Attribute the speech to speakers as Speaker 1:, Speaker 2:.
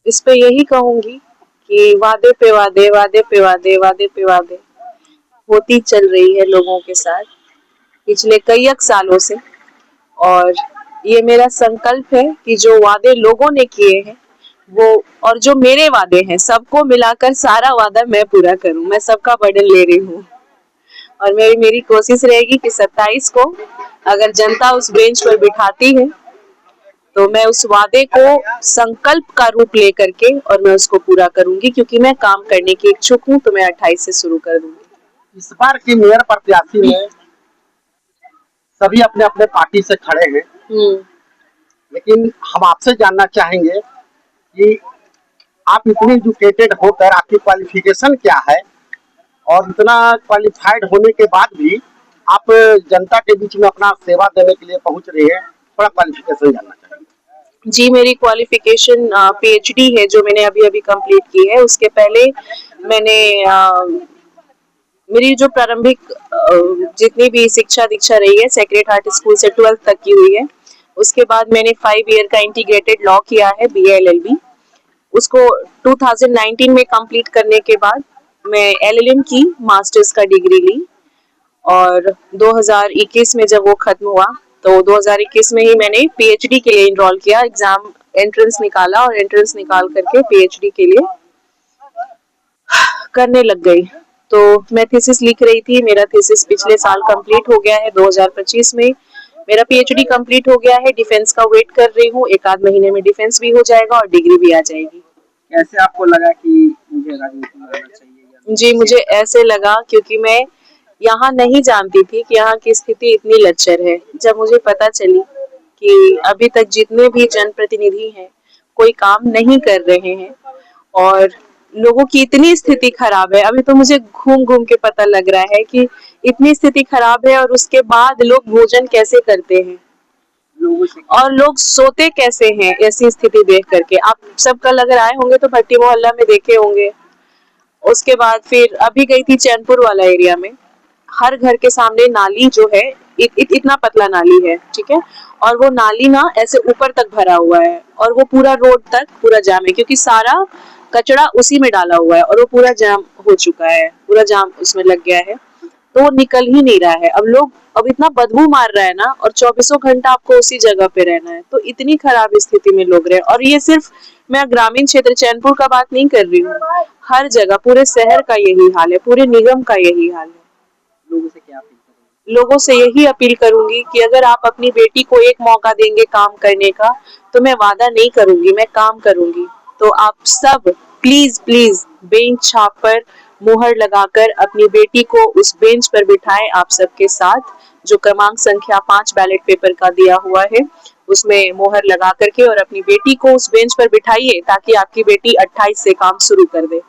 Speaker 1: इस पे यही कहूंगी कि वादे पे वादे, वादे पे वादे, वादे पे वादे होती चल रही है लोगों के साथ पिछले कई सालों से। और ये मेरा संकल्प है कि जो वादे लोगों ने किए हैं वो, और जो मेरे वादे हैं, सबको मिलाकर सारा वादा मैं पूरा करूं। मैं सबका बर्डन ले रही हूँ और मेरी मेरी कोशिश रहेगी कि 27 को अगर जनता उस बेंच पर बिठाती है तो मैं उस वादे को संकल्प का रूप ले करके और मैं उसको पूरा करूंगी, क्योंकि मैं काम करने की इच्छुक हूँ। तो मैं 28 से शुरू कर दूंगी।
Speaker 2: इस बार की मेयर प्रत्याशी में सभी अपने अपने पार्टी से खड़े हैं, लेकिन हम आपसे जानना चाहेंगे कि आप इतने एजुकेटेड होकर आपकी क्वालिफिकेशन क्या है, और इतना क्वालिफाइड होने के बाद भी आप जनता के बीच में अपना सेवा देने के लिए पहुंच रही है। थोड़ा क्वालिफिकेशन जानना चाहेंगे।
Speaker 1: जी, मेरी क्वालिफिकेशन पीएचडी है जो मैंने अभी अभी कंप्लीट की है। उसके पहले मैंने मेरी जो प्रारंभिक जितनी भी शिक्षा दीक्षा रही है सेक्रेड हार्ट स्कूल से 12th तक की हुई है। उसके बाद मैंने 5 ईयर का इंटीग्रेटेड लॉ किया है, BA LLB। उसको 2019 में कंप्लीट करने के बाद मैं LLM की मास्टर्स का डिग्री ली और 2021 में जब वो खत्म हुआ तो 2021 में ही मैंने पीएचडी के लिए इनरोल किया, एग्जाम एंट्रेंस निकाला और एंट्रेंस निकाल करके पीएचडी के लिए करने लग गई। तो मैं थीसिस लिख रही थी, मेरा थीसिस पिछले साल कंप्लीट हो गया है। 2025 में मेरा पीएचडी कंप्लीट हो गया है। डिफेंस का वेट कर रही हूँ, 1 आध महीने में डिफेंस भी हो जाएगा और डिग्री भी आ जाएगी।
Speaker 3: कैसे आपको लगा कि मुझे राजनीति में आना चाहिए?
Speaker 1: जी, मुझे ऐसे लगा क्योंकि मैं यहाँ नहीं जानती थी कि यहाँ की स्थिति इतनी लच्चर है। जब मुझे पता चली कि अभी तक जितने भी जनप्रतिनिधि हैं कोई काम नहीं कर रहे हैं और लोगों की इतनी स्थिति खराब है। अभी तो मुझे घूम घूम के पता लग रहा है कि इतनी स्थिति खराब है और उसके बाद लोग भोजन कैसे करते हैं और लोग सोते कैसे हैं ऐसी स्थिति देख करके। आप सब कल अगर आए होंगे तो भट्टी मोहल्ला में देखे होंगे। उसके बाद फिर अभी गई थी चैनपुर वाला एरिया में, हर घर के सामने नाली जो है इतना पतला नाली है, ठीक है, और वो नाली ना ऐसे ऊपर तक भरा हुआ है और वो पूरा रोड तक पूरा जाम है क्योंकि सारा कचरा उसी में डाला हुआ है और वो पूरा जाम हो चुका है, पूरा जाम उसमें लग गया है तो वो निकल ही नहीं रहा है। अब इतना बदबू मार रहा है ना और 24 घंटा आपको उसी जगह पे रहना है, तो इतनी खराब स्थिति में लोग रहे। और ये सिर्फ मैं ग्रामीण क्षेत्र चैनपुर का बात नहीं कर रही हूँ, हर जगह पूरे शहर का यही हाल है, पूरे निगम का यही हाल है।
Speaker 3: लोगों से क्या अपील करेंगे?
Speaker 1: लोगों से यही अपील करूंगी कि अगर आप अपनी बेटी को एक मौका देंगे काम करने का तो मैं वादा नहीं करूंगी, मैं काम करूंगी। तो आप सब प्लीज प्लीज बेंच छाप पर मुहर लगाकर अपनी बेटी को उस बेंच पर बिठाएं। आप सबके साथ जो क्रमांक संख्या 5 बैलेट पेपर का दिया हुआ है उसमें मुहर लगा करके और अपनी बेटी को उस बेंच पर बिठाइए ताकि आपकी बेटी 28 से काम शुरू कर दे।